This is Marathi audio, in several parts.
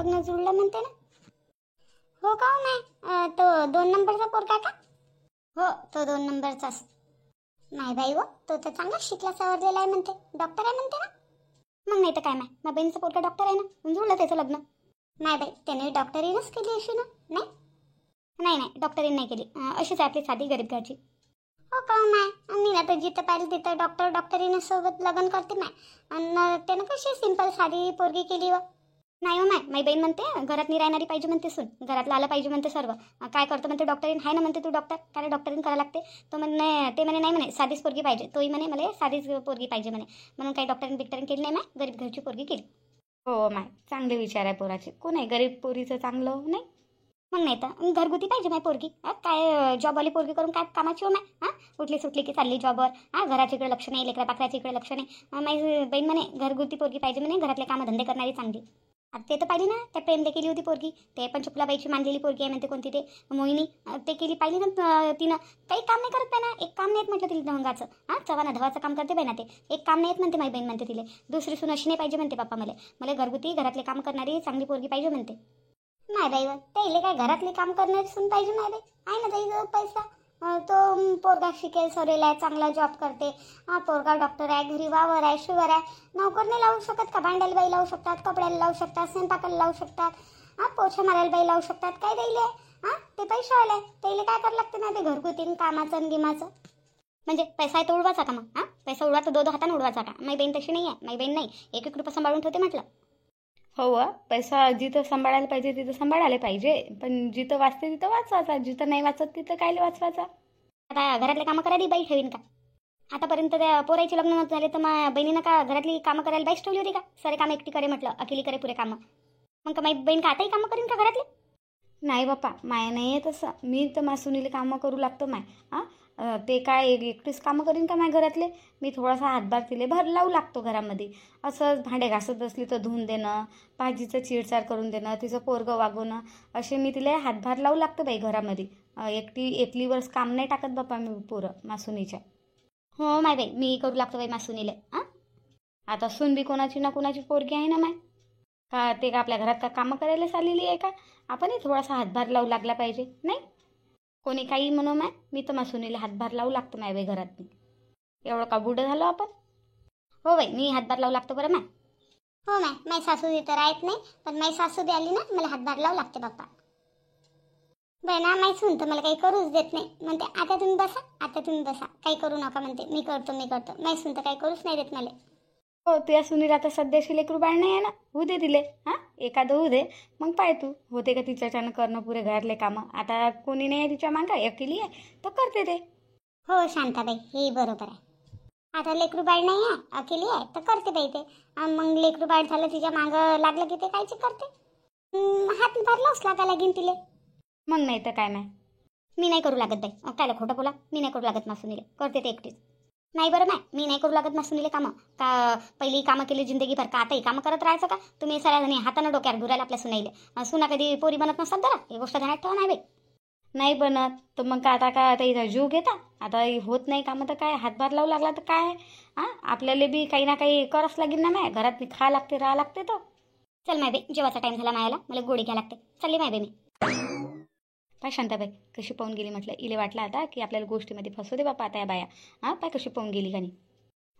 लग्न जुळलं म्हणते ना. हो का हो नाही तो 2 नंबरचा पोरगा का? हो तो 2 नंबरचाच. नाही बाई हो, तो तर चांगला शिकला सवरलेला आहे म्हणते, डॉक्टर आहे म्हणते ना. मग नाही तर काय नाही, माझ्या बहिणीचा पोरगा डॉक्टर आहे ना, जुळलं त्याचं लग्न. नाही बाई त्याने डॉक्टरीनच केली अशी ना. नाही नाही नाही डॉक्टरीन नाही केली, अशीच आपली साधी गरीब घरची. हो का नाही, मी आता जिथं पाहिजे तिथं डॉक्टरीने सोबत लग्न करते नाही. आणि त्यानं कशी सिंपल साधी पोरगी केली व. नाही हो माय बहीण म्हणते घरात नाही राहणारी पाहिजे म्हणते, सून घरातलं आलं पाहिजे म्हणते सर्व. काय करतो म्हणते डॉक्टरीन आहे ना म्हणते, तू डॉक्टर काय डॉक्टरीन करायला लागते. तो म्हणे ते म्हणे नाही म्हणे साधीच पोरगी पाहिजे, तोही म्हणे मला साधीच पोरगी पाहिजे म्हणे, म्हणून काही डॉक्टरीन केली नाही माय, गरीब घरची पोरगी केली. हो माय चांगले विचार आहे पोराचे, कोण आहे गरीब पोरीचं चांगलं नाही. मग नाही तर घरगुती पाहिजे माय पोरगी. काय जॉबवाली पोरगी करून काय कामाची हो माय. उठली सुटली की चालली जॉबवर. घराच्या इकडे लक्ष नाही, लेकरा पाकराच्या इकडे लक्ष नाही. माझी बहीण म्हणे घरगुती पोरगी पाहिजे म्हणे, घरातले कामं धंदे करणारी चांगली. आता ते तर पाहिली ना, त्या प्रेमले केली होती पोरगी, ते पण चुकलाबाईची मानलेली पोरगी आहे म्हणते कोणती ते मोहिनी, ते केली पाहिली ना तिनं. काही काम नाही करत ना, एक काम नाही येत म्हटलं तिला ढंगाचं. चव्हाणा धवाचं काम करते बाई ना, ते एक काम नाही येत म्हणते माझी बहीण म्हणते तिले. दुसरी सून अशी नाही पाहिजे म्हणते पप्पा मला घरगुती घरातले काम करणारी चांगली पोरगी पाहिजे म्हणते. नाही बाई त्याला काय घरातले काम करणारी सून पाहिजे नाही बाई, आहे ना ताईजवळ पैसा. तो पोरगा शिकेल सरेला आहे, चांगला जॉब करते. पोरगा डॉक्टर आहे, घरी वावर आहे, शुगर आहे. नोकर नाही लावू शकत का? भांड्याला बाई लावू शकतात, कपड्याला लावू शकतात, स्वयंपाकाला लावू शकतात, पोछा मारायला बाई लावू शकतात. काय द्यायले ते पैसे आले त्याला काय करायला लागते ना, ते घरगुती कामाचं आणि गिमाचं. म्हणजे पैसा आहे तो उडवायचा का मग? पैसा उडवा तर 2 हाताने उडवायचा का? माझी बहीण तशी नाही आहे, माझी बहीण नाही 1 रुपया सांभाळून ठेवते म्हटलं. हो पैसा जिथं सांभाळायला पाहिजे तिथं सांभाळायला पाहिजे, पण जिथं वाचते तिथं वाचवायचा, जिथं नाही वाचत तिथं काय वाचवायचा. आता घरातले कामं करायला बाई ठेवीन का? आतापर्यंत त्या पोरायचे लग्न झाले तर मग बहिणीनं का घरातली कामं करायला बाईच ठेवली होती का? सारे कामं एकटी करे म्हटलं, अकेली करे पुरे कामं. मग का माझी बहीण का आताही कामं करीन का घरातली? नाही बाप्पा माय नाही आहे तसं, मी तर मासुनीले कामं करू लागतो माय. ते काय एकटीच कामं करीन का माय घरातले? मी थोडासा हातभार तिले भर लावू लागतो घरामध्ये. असंच भांडे घासत असली तर धुवून देणं, भाजीचं चिडचाड करून देणं, तिचं पोरगं वागवणं, असे मी तिला हातभार लावू लागतो बाई घरामध्ये. एकलीवरच काम नाही टाकत बाप्पा मी पोरं मासुनीच्या. हो माय बाई मी करू लागतो बाई मासुनीले. आता सून बी कोणाची ना कोणाची पोरगी आहे ना माय. का ते का आपल्या घरात का कामं करायलाच आलेली आहे का? आपणही थोडासा हातभार लावू लागला पाहिजे नाही. कोणी काही म्हणू माय, मी तर मासुनीला हातभार लावू लागतो माय बाई घरात. एवढं का बुडं झालो आपण. हो बाई मी हातभार लावू लागतो बरं माय. हो माय माझी सासू तर राहत नाही, पण माझी सासू बी आली ना मला हातभार लावू लागते बाप्पा. बाई ना माहीत सून तर मला काही करूच देत नाही, म्हणते आता तुम्ही बसा काही करू नका म्हणते, मी करतो माहीत सून तर काही करूच नाही देत मला. हो तुझ्या सुनील आता सध्याशी लेकरू बाळ नाही आहे ना, होऊ दे तिले. एखादं होऊ दे मग पाय तू होते का तिच्याच्यानं करणं पुरे घरातले कामं. आता कोणी नाही आहे तिच्या मागं, एकली आहे तर करते ते. हो शांताबाई हे बरोबर आहे. आता लेकरू बाळ नाही आहे, अकेली आहे तर करते बाई ते. मग लेकरू बाळ झालं तिच्या मागं लागलं की ते कायची करते. हात भरलाच लागा लागेन तिले. मग नाही तर काय नाही, मी नाही करू लागत बाई. काय खोटं बोला, मी नाही करू लागत मासुनीले, करते ते एकटीच. नाही बरं माय मी नाही करू लागत मासुनीले कामं. का पहिली कामं केली जिंदगीभर का आताही कामं करत राहायचं का? तुम्ही सगळ्यांनी हातानं डोक्यावर घुरायला आपल्या सुनाईले. सुना कधी पोरी बनत नसतात जरा, ही गोष्ट ध्यानात ठेवा नाही बाई. नाही बनत तर मग का आता इथं जीव घेता. आता होत नाही कामं तर काय हातभार लावू लागला तर काय. आपल्याला बी काही ना काही करावंच लागेल ना माय, घरात खा लागते राहा लागते तर. चल माय बाई जेवायचा टाईम झाला मायाला, मला गोळी घ्या लागते. चालली माय बाई मी. पाय शांताबाई कशी पाहून गेली म्हटलं, इले वाटलं आता की आपल्याला गोष्टीमध्ये फसू दे बापा आता या बाया. पाय कशी पाहून गेली का नाही.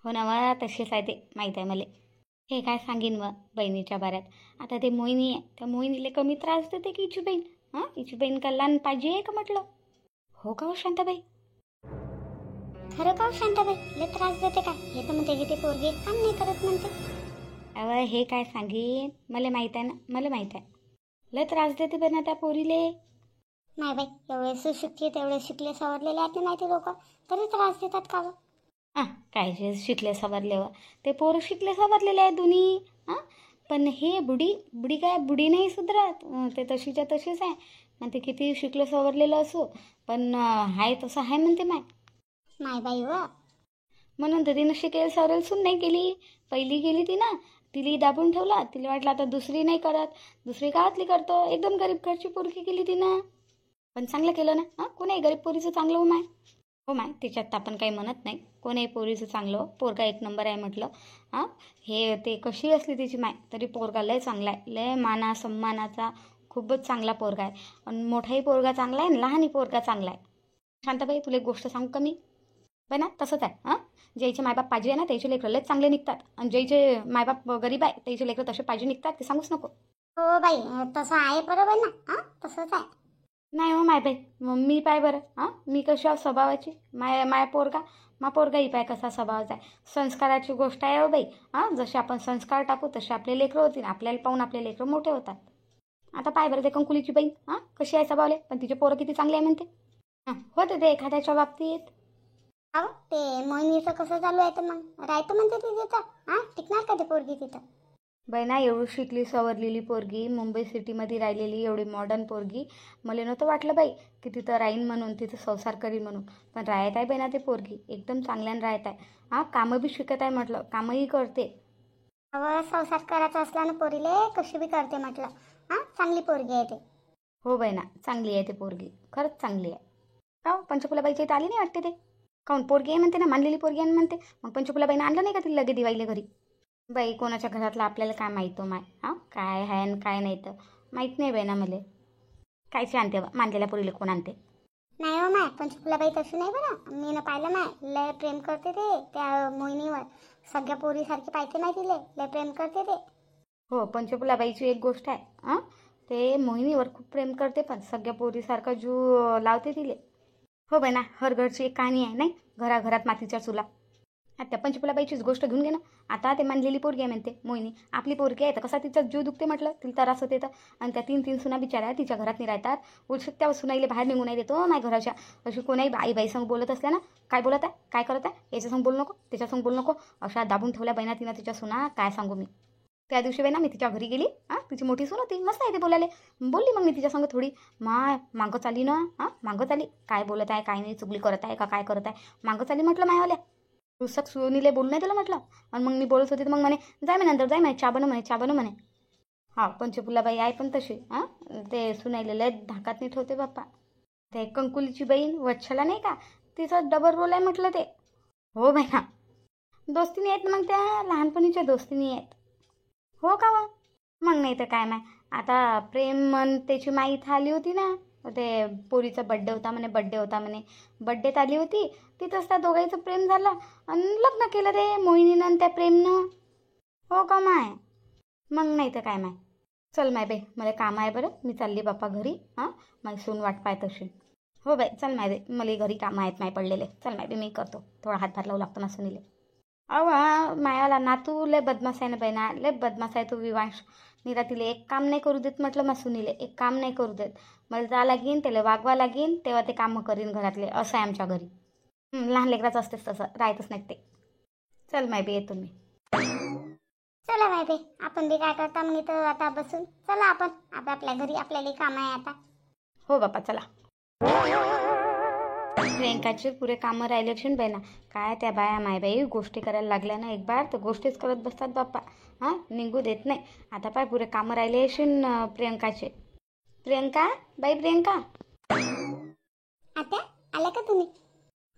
हो ना वा तसेच आहे ते, माहीत आहे मला. हे काय सांगेन व बहिणीच्या बाऱ्यात. आता ते मोहिनी आहे, त्या मोहिनीला कमी त्रास देते की हिची बहीण. हिची बहीण का लहान पाहिजे आहे का म्हटलं. हो का हो शांताबाई? खरं का हो शांताबाई लय त्रास देते का? हे तर म्हणते की ते पोरगी काम नाही करत म्हणते. अव हे काय सांगेन, मला माहीत आहे ना, मला माहीत आहे लय त्रास देते पण त्या पोरीले. नाही बाई एवढे सुशिक्षित एवढे शिकले सवरलेले आहेत नाही ते लोक, तरी त्रास देतात का व? काय शिकले सवरले ते पोरं शिकले सवरलेले आहे दोन्ही. पण हे बुडी काय बुडी नाही सुधरत, ते तशीच्या तशीच आहे. म्हणते किती शिकलं सवरलेलं असो पण हाय तसं आहे म्हणते माय बाई व. म्हणून तर तिनं शिकेल सवरेल सून नाही केली, पहिली गेली ती ना, तिला दाबून ठेवला. तिला वाटलं आता दुसरी नाही करत, दुसरी गावातली करतो. एकदम गरीब घरची पोरगी केली तिनं, पण चांगलं केलं ना. कोणी गरीब पोरीचं चांगलं हो माय. हो माय, त्याच्यात तर आपण काही म्हणत नाही. कोणीही पोरीचं चांगलं हो, पोरगा एक नंबर आहे म्हटलं. हां, हे ते कशी असली तिची माय तरी पोरगा लय चांगला आहे, लय माना सन्मानाचा, खूपच चांगला पोरगा आहे. आणि मोठाही पोरगा चांगला आहे आणि लहानही पोरगा चांगला आहे. शांताबाई, तुला एक गोष्ट सांगू का मी? बाई ना तसंच आहे. हां, ज्याचे मायबाप पाहिजे आहे ना त्याचे लेकरं लयच चांगले निघतात, आणि ज्याचे मायबाप गरीब आहे त्याचे लेकरं तसे पाहिजे निघतात, ते सांगूच नको. हो बाई, तसं आहे बरोबर ना. तसंच आहे. नाही हो माय बाई, मग मी पाय बरं. हां, मी कशा स्वभावाची, माय पोरगा, मा पोरगाही पाय कसा स्वभावाचा आहे. संस्काराची गोष्ट आहे हो बाई. हां, जसे आपण संस्कार टाकू तसे आपले लेकरं होतील, आपल्याला पाहून आपले लेकरं मोठे होतात. आता पाय बरं ते कंकुलीची बाई, हां कशी आहे स्वभावले, पण तिचे पोरं किती चांगले आहे म्हणते. हां, होते ते एखाद्याच्या बाबतीत. अहो ते मोहिनीचं कसं चालू आहे तर मग राहतं म्हणते ती तिथं. टिकणार का ते पोरगी तिथं? बाई ना, एवढी शिकली सवरलेली पोरगी, मुंबई सिटीमध्ये राहिलेली एवढी मॉडर्न पोरगी, मला नव्हतं वाटलं बाई की तिथं राहीन म्हणून, तिथं संसार करीन म्हणून. पण राहत आहे बाई ना ते पोरगी, एकदम चांगल्यानं राहत आहे. हां, कामं बी शिकत आहे म्हटलं, कामही करते. अहो संसार करायचा असला ना पोरीले कशी बी करते म्हटलं. चांगली पोरगी आहे ते. हो बाई ना, चांगली आहे ते पोरगी, खरंच चांगली आहे. का हो, पंचफुलाबाईच्या इथं आली नाही वाटते ते? काहून पोरगी आहे म्हणते ना, मानलेली पोरगी आहे म्हणते. मग पंचफुलाबाईनं आणलं नाही का तिला लगे दिवाळीला घरी? बाई, कोणाच्या घरातलं आपल्याला काय माहीत हो माय. हां, काय आहे आणि काय नाही तर माहीत नाही बाई ना मला. कायची आणते बा, मानलेल्या पोरीला कोण आणते? नाही हो माय, पंचफुलाबाई तशी नाही बरं. मी ना पाहिलं माय, लय प्रेम करते ते त्या मोहिनीवर. सगळ्या पोरीसारखी पाहिजे नाही तिले, लय प्रेम करते ते. हो, पंचफुलाबाईची एक गोष्ट आहे. हां, ते मोहिनीवर खूप प्रेम करते, पण सगळ्या पोरीसारखा जीव लावते तिले. हो बाई ना, हर घरची एक कहाणी आहे नाही, घराघरात मातीच्या चुला. आता त्या पंचफुलाबाईचीच गोष्ट घेऊन घे ना. आता ते मानलेली पोरगी आहे म्हणते मोहिनी, आपली पोरगी आहे तर कसा तिचा जीव दुखते म्हटलं, तिला त्रास होते तर. आणि त्या 3-3 सुना बिचाऱ्या तिच्या घरात नाही राहतात, उलट त्या सुनाईले बाहेर निघून नाही देतो माझ्या घराच्या. अशी कोणाही बाई संग बोलत असल्या ना, काय बोलत आहे, काय करत आहे, याच्या संग बोलू नको, त्याच्या संग बोलू नको, अशा दाबून ठेवल्या बाईना तिनं तिच्या सुना, काय सांगू मी. त्या दिवशी बाई ना मी तिच्या घरी गेली. तिची मोठी सून होती, मस्त आहे ते बोलायला. बोलली मग मी तिच्या संग थोडी. मागं चाली ना. मागं चाली, काय बोलत आहे काय नाही, चुगली करत आहे का काय करत आहे, मागं चाली म्हटलं मायावाल्या. पुस्तक सोनीले बोलू नाही दिलं म्हटलं. आणि मग मी बोलत होते तर मग म्हणे, जाय म्हणे नंतर, जाय म्हणे चा बनव म्हणे, चा बनव म्हणे. हा, पंचफुलाबाई आहे पण तशी. ते सुनायले लय धाकात नाही ठेवते बाप्पा. ते कंकुलीची बहीण वच्छला नाही का, तिचा डबल रोल आहे म्हटलं ते. हो बाई ना, दोस्तीनी आहेत मग त्या, लहानपणीच्या दोस्तीनी आहेत. हो का मग? मग नाही तर काय माय. आता प्रेम मन त्याची माई इथं आली होती ना, ते पोरीचा बड्डे होता म्हणे, बड्डे होता म्हणे, बड्डेत आली होती. तिथंच त्या दोघांचं प्रेम झालं आणि लग्न केलं रे मोहिनीनं आणि त्या प्रेमनं. हो का माय? मग नाही तर काय माय. चल माय बाई, मला काम आहे बरं, मी चालली बाप्पा घरी. माझी सून वाट पाहत असेल. हो बाई, चल माय बाई, मला घरी कामं आहेत माय पडलेले. चल माय बाई, मी करतो, थोडा हातभार लावू लागतो ना सुनीले. अहो मायाला नातू लय बदमाश आहे ना बाई ना, लय बदमाश आहे तो विवांश. निरा तिला एक काम नाही करू देत म्हटलं, मग सुनीले एक काम नाही करू देत. मला जा लागीन, त्याला वागवा लागीन, तेव्हा ते कामं करीन घरातले, असं आहे आमच्या घरी. लहान लेकराचं असतेच तसं, राहतच नाही ते. चल माय बी, येतो मी. चला माय बे, आपण बी काय करता मग इथं आता बसून. चला आपण आपल्या घरी, आपल्याला काम आहे आता. हो बापा, चला. प्रियंकाचे पुरे कामं राहिले असेल बाई ना. काय त्या बाया माय बाई गोष्टी करायला लागल्या ना एक बार, तर गोष्टीच करत बसतात बाप्पा. निघू देत नाही. आता पाय पुरे कामं राहिले असेल प्रियंकाचे. प्रियंका, बाई प्रियंका. आता आला का तुम्ही?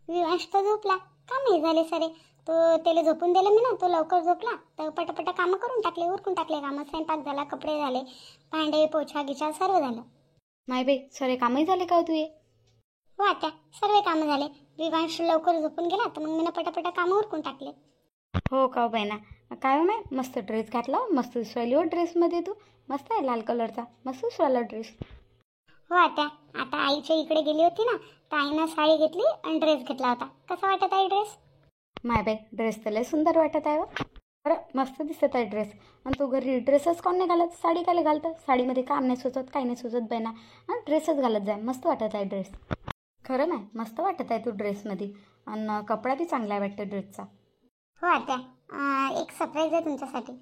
विवांश तर झोपला, का नाही झाले सारे. तो त्याला झोपून दिलं मी ना, तो लवकर झोपला तर पटापटा कामं करून टाकले, उरकून टाकले कामं. स्वयंपाक झाला, कपडे झाले, भांडे पोछा गिछा सर्व झालं. माय बाई, सरे कामही झाले का हो तुझे? हो आता सर्व कामं झाले. विवांश लवकर झोपून गेला तर मग मी पटापटा कामं उरकून टाकले. हो का हो बाई ना. काय हो माय, मस्त ड्रेस घातला, मस्त दिसवायली हो ड्रेसमध्ये तू. मस्त आहे, लाल कलरचा मस्त दिसवायला ड्रेस. हो आता आता आईच्या इकडे गेली होती ना, तर आईनं साडी घेतली आणि ड्रेस घेतला होता. कसा वाटत आहे ड्रेस? माय बाई, ड्रेस तर लय सुंदर वाटत आहे. बरं, मस्त दिसत आहे ड्रेस. आणि तू घरी ड्रेसच कोण नाही घालत, साडी काय घालतं? साडीमध्ये काम नाही सुचत, काही नाही सुचत बाई ना. ड्रेसच घालत जाय, मस्त वाटत आहे ड्रेस. खरं नाही, मस्त वाटत आहे तू ड्रेसमध्ये. आणि कपडा बी चांगला आहे वाटतं ड्रेसचा. हो आता एक सरप्राईज आहे तुमच्यासाठी.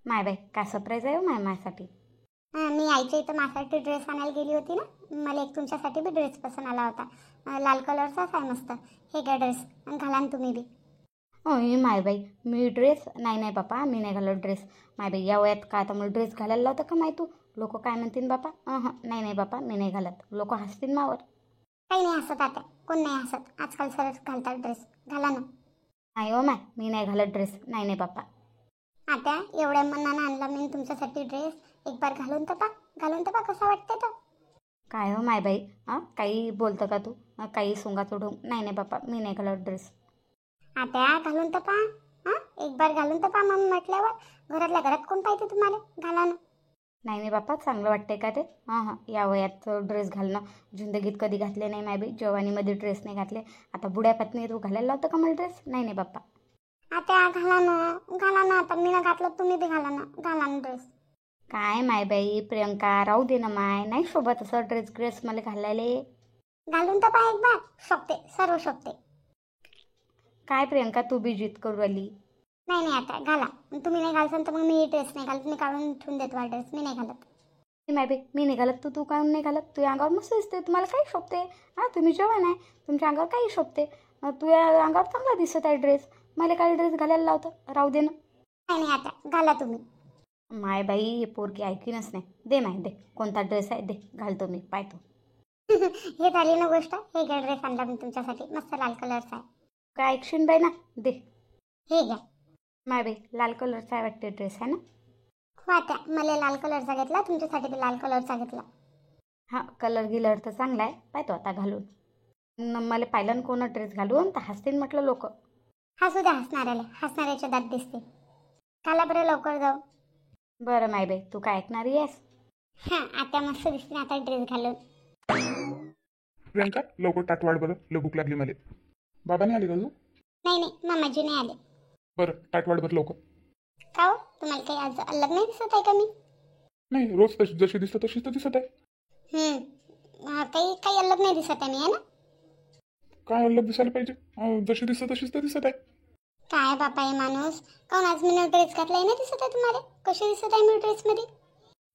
माय बाई, काय सरप्राईज आहे हो माझ्यासाठी? मी आईच्या इथं माझ्यासाठी ड्रेस आणायला गेली होती ना, मला एक तुमच्यासाठी बी ड्रेस पसंत आला होता. लाल कलरचाच आहे मस्त. हे घ्या ड्रेस आणि घाला ना तुम्ही बी. माय बाई, मी ड्रेस नाही नाही बापा, मी नाही घालत ड्रेस. माय बाई, या वयात काय आता मला ड्रेस घालायला लावतं का माय तू? लोक काय म्हणतील बापा? नाही नाही बापा, मी नाही घालत, लोक हसतील मावर. काही नाही हसत आता, कोण नाही हसत. आजकाल सरस घालतात ड्रेस. घाला ना. नाही हो माय, मी नाही घालत ड्रेस. नाही नाही पप्पा. आता एवढ्या मनानं आणला मी तुमच्यासाठी ड्रेस. एक बार घालून तर पा, घालून तर पा कसा वाटते तो. काय हो माय बाई, काही बोलतं का तू? काही सोंगा चढवून. नाही नाही पप्पा, मी नाही घालत ड्रेस. आता घालून तर पा. हा, एक बार घालून तर पा मग म्हटल्यावर. घरातल्या घरात कोण पाहिजे तुम्हाला. घाला ना. नाही नाही बाप्पा, चांगलं वाटतंय का ते? हां या वयात ड्रेस घालणं जिंदगीत कधी घातले नाही माय बाई. जवानीमध्ये ड्रेस नाही घातले. आता बुड्या पत्नी तू घालायला लावतं का मला ड्रेस? नाही नाही बाप्पा. आता घाला ना. घाला ना. आता मी ना घातलं, तुम्ही बी घाला ना. घाला ना ड्रेस. काय माय बाई प्रियंका, राहू दे ना माय. नाही शोभत असं ड्रेस मला घालायले. घालून तर पा एक बार. शोभते, सर्व शोभते. काय प्रियंका, तू बी जीत करू आली? नाही नाही आता घाला. तुम्ही नाही घालसान तर मग मी ड्रेस नाही घालत. मी काढून ठेवून देतो हा ड्रेस. मी नाही घालत. माय बाई, मी नाही घालत. तू काहून नाही घालत? तुझ्या अंगावर मस्त दिसते. तुम्हाला काही शोभते. तुम्ही जवान आहे, तुमच्या अंगावर काही शोभते. तुझ्या अंगावर चांगला दिसत आहे ड्रेस. मला काय ड्रेस घालायला लावतं? राहू दे ना. नाही नाही आता घाला तुम्ही. माय बाई, हे पोरकी ऐकीनच नाही. दे माय, दे. कोणता ड्रेस आहे दे, घालतो मी, पाहतो. हे झाली ना गोष्ट. हे घ्या ड्रेस आणला मी तुमच्यासाठी. मस्त लाल कलरचा आहे. काय ऐकशीन बाई ना, दे. हे घ्या. माय बाई, लाल कलरचा आहे वाटते ड्रेस, आहे ना? हो आता मला लाल कलरचा घेतला, तुमच्यासाठी बी लाल कलरचा घेतला. कलर गिलर तर चांगला आहे, पाहतो आता घालून. मला पाहिलं ना कोण ड्रेस घालून तर हसतील म्हटलं लोक. हसू द्या हसणाऱ्याला. हसणाऱ्याच्या दात दिसते. घाला बरं लवकर जाऊ. बरं माय बाई, तू काय ऐकणारी आहेस? आता मस्त दिसते आता ड्रेस घालून. प्रियंका लवकर ताट वाढ बरं, लय भूक लागली मला. बाबा नाही आले का तू? नाही नाही मामाजी नाही आले. बरं ताट वाढ बरं लवकर. का हो, तुम्हाला काही आज अलग नाही दिसत आहे का मी? नाही रोज जशी दिसतं तशीच तर दिसत आहे. काही काही अलग नाही दिसत आहे मी, आहे ना? काय अलग दिसायला पाहिजे? जशी दिसतं तशीच तर दिसत आहे. काय बापा हे माणूस. काऊन आज मी ड्रेस घातलाय ना, दिसत आहे तुम्हाला? कशी दिसत आहे मी ड्रेसमध्ये?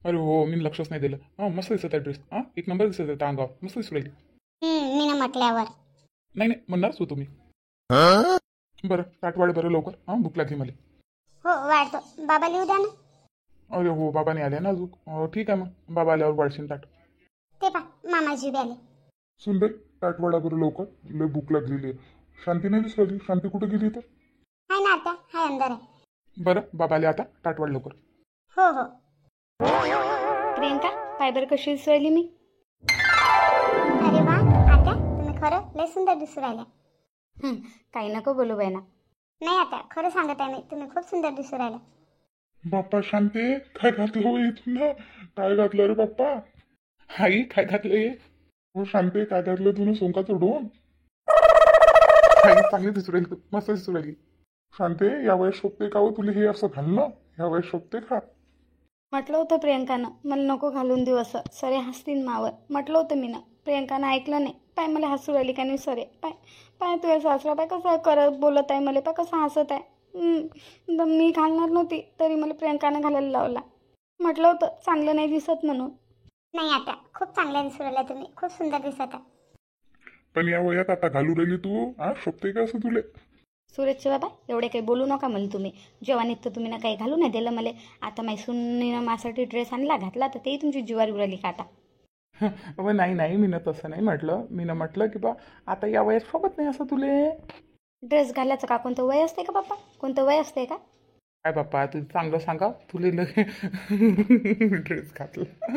अरे हो, मी लक्षच नाही दिलं. मस्त दिसत आहे ड्रेस. एक नंबर दिसत आहे त्या अंगावर, मस्त दिसू राहिली. मी ना म्हटल्यावर. नाही नाही म्हणणारच हो तुम्ही. बरं ताट वाढ बरं लवकर. भूक लागली मला. हो वाढतो. बाबा लिहू द्या ना. अरे हो, बाबा नाही आले ना अजून. ठीक आहे मग बाबा आल्यावर वाढशील ताट. ते पा मामाजी बी आले. सुंदर ताट वाढा बरं लवकर, लय भूक लागलेली आहे. शांती नाही दिसू राहिली. शांती कुठे गेली तर? हाय ना आता, हाय अंदर आहे. बरं बाबा आले आता, ताट वाढ लवकर. हो हो. प्रियंका, पाय बरं कशी दिसू मी? अरे वा आता तुम्ही खरं लय सुंदर दिसू राहिल्या. काही नको बोलू बाई ना. नाही आता खरं सांगत आहे मी, तुम्ही खूप सुंदर दिसू राहिल्या. बाप्पा शांती, काय घातलं हो इथून? काय घातलं रे बाप्पा? आई काय घातलंय? हो शांती, काय घातलं तुला सोंका चढून? आई चांगली दिसू राहिली तू, मस्त दिसू राहिली. शांती, या वयात शोभते का हो तुला हे असं घालणं? या वयात शोभते का? म्हटलं होतं प्रियंकानं मला नको घालून देऊ असं. सरे हसतील मावर. म्हटलं होतं मी ना. प्रियंकानं ऐकलं नाही. पाय मला हसू राहिली का नाही सरे. पाय पाय तुझ्या सासरा पाय कसं करत बोलत आहे मला. पाय कसं हसत आहे. मी घालणार नव्हती तरी मला प्रियंकानं घालायला लावला. म्हटलं होतं चांगलं नाही दिसत म्हणून. नाही आता खूप चांगल्या दिसू राहिल्या तुम्ही. खूप सुंदर दिसत आहे. पण या वयात आता घालू राहिली तू? शोभते का असं तुले? सुरेशचे बाबा एवढे काही बोलू नका मला तुम्ही. जवानीत तर तुम्ही ना काही घालू नाही दिलं मला. आता माझी सुनीनं माझ्यासाठी ड्रेस आणला घातला तर तेही तुमची जिवारी उराली का आता? नाही नाही, मी ना तसं नाही म्हटलं. मी ना म्हटलं की बा आता या वयात शोभत नाही असं तुले. ड्रेस घालायचं का कोणतं वय असते का बाप्पा? कोणतं वय असते का? काय बाप्पा तू चांगलं सांगा. तुले लगे ड्रेस घातला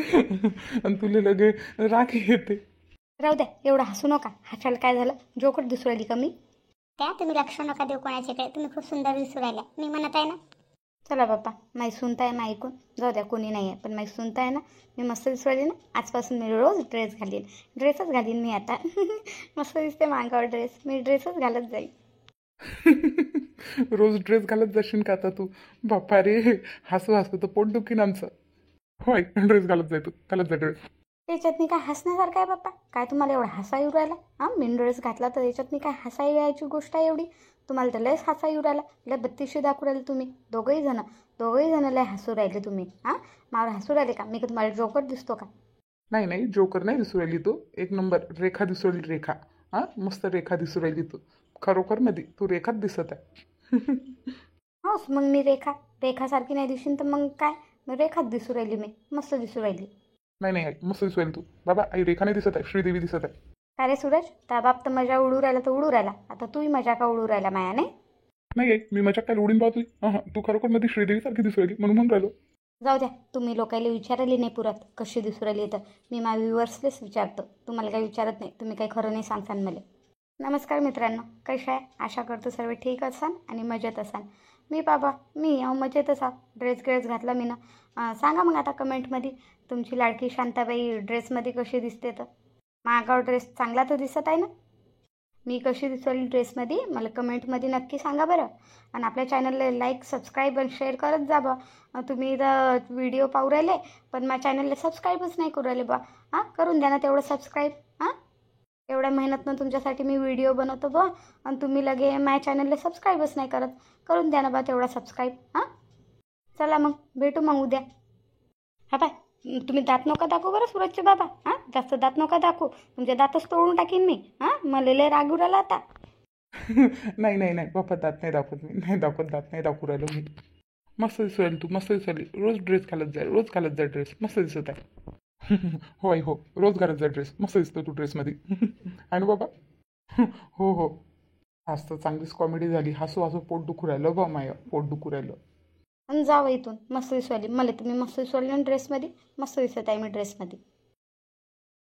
आणि तुले लगे राखी येते. राहू द्या, एवढं हसू नका. हसायला काय झालं? जोकर दिसू राहिली का मी? त्या तुम्ही लक्ष नका देऊ कोणाच्याकडे. तुम्ही खूप सुंदर दिसू राहिल्या. मी म्हणत आहे ना. चला बाप्पा, माही सुनता आहे माही ऐकून जाऊ द्या. कोणी नाही आहे पण माही सुनता आहे ना. मी मस्त दिसू राहिली ना. आजपासून मी रोज ड्रेस घालीन. ड्रेसच घालीन मी आता. मस्त दिसते मागावर ड्रेस. मी ड्रेसच घालत जाईल. रोज ड्रेस घालत जाशील का आता तू? बाप्पा रे, हसू हसू तर पोट दुखीन आमचं. होय ड्रेस घालत जाय तू. घालत जा ड्रेस. त्याच्यातनी काय हसण्यासारखं आहे बाप्पा? काय तुम्हाला एवढा हसा येऊ राहिला? मी ड्रेस घातला तर त्याच्यातनी काय हसा यायची गोष्ट आहे एवढी? तुम्हाला तर लयच हसा येऊ राहिला. लय बत्तीसशे दाखवू राहिले तुम्ही दोघंही जण लय हसू राहिले तुम्ही. मावर हसू राहिले का? मी का तुम्हाला जोकर दिसतो का? नाही नाही, जोकर नाही दिसू राहिली तू. एक नंबर रेखा दिसू राहिली. रेखा मस्त रेखा दिसू राहिली तू. खरोखर मध्ये तू रेखाच दिसत आहे. हो मग मी रेखासारखी नाही दिसून तर मग काय? मग रेखाच दिसू राहिली. मी मस्त दिसू राहिली. नाही नाही आई, मस्त दिसू राहिली तू. बाबा आई रेखा नाही दिसत आहे, श्रीदेवी दिसत आहे. का रे सूरज, त्या बाप तर मजा उडू राहिला तर उडू राहिला, आता तूही मजा का उडू राहिला माया नाही? नाही आहे, मी मजा काय उडीन पाहतोय. तू खरोखर मध्ये श्रीदेवीसारखी दिसू राहिली म्हणून म्हणून राहिलो. जाऊ द्या, तुम्ही लोकायला विचारायला नाही पुरत कशी दिसू राहिली तर. मी माझ्या व्ह्युअर्सलेच विचारतो, तुम्हाला काही विचारत नाही. तुम्ही काही खरं नाही सांगसान मला. नमस्कार मित्रांनो, कशा आहे? आशा करतो सर्व ठीक असाल आणि मजेत असाल. मी मजेतच आहो. ड्रेस घातला मी ना. सांगा मग आता कमेंटमध्ये तुमची लाडकी शांताबाई ड्रेसमध्ये कशी दिसते तर. माझा ड्रेस चांगला तर दिसत आहे ना? मी कशी दिसली ड्रेसमध्ये मला कमेंटमध्ये नक्की सांगा बरं. आणि आपल्या चॅनलला लाईक सबस्क्राईब आणि शेअर करत जा बा. तुम्ही इथं व्हिडिओ पाहू राहिले पण माझ्या चॅनलला सबस्क्राईबच नाही करू राहिले बा. करून द्या ना तेवढं सबस्क्राईब. एवढ्या मेहनतनं तुमच्यासाठी मी व्हिडिओ बनवतो बा आणि तुम्ही लगे माझ्या चॅनलला सबस्क्राईबच नाही करत. करून द्या ना बा तेवढा सबस्क्राईब. चला मग भेटू मग उद्या. बाय. तुम्ही दात नका दाखवू बरं सूरजचे बाबा. जास्त दात नका दाखवू, तुमचे दातच तोडून टाकीन मी. मला लय राग उराला आता. नाही नाही नाही बाप्पा, दात नाही दाखवत मी. नाही दाखवत, दात नाही दाखवू राहिलो मी. मस्त दिसू राहिली तू, मस्त दिसू राहिली. रोज ड्रेस घालत जा ड्रेस. मस्त दिसत आहे. हो आई हो, रोज घालत जा ड्रेस. मस्त दिसतो तू ड्रेसमध्ये. आहे ना बाबा? हो. आज तर चांगलीच कॉमेडी झाली. हसू पोट दुखू राहिलं बा माय, पोट दुखू राहिलं. आणि जावं इथून. मस्त दिसू राहिली मला तुम्ही, मस्त दिसू राहिली ड्रेसमध्ये. मस्त दिसत आहे मी ड्रेसमध्ये.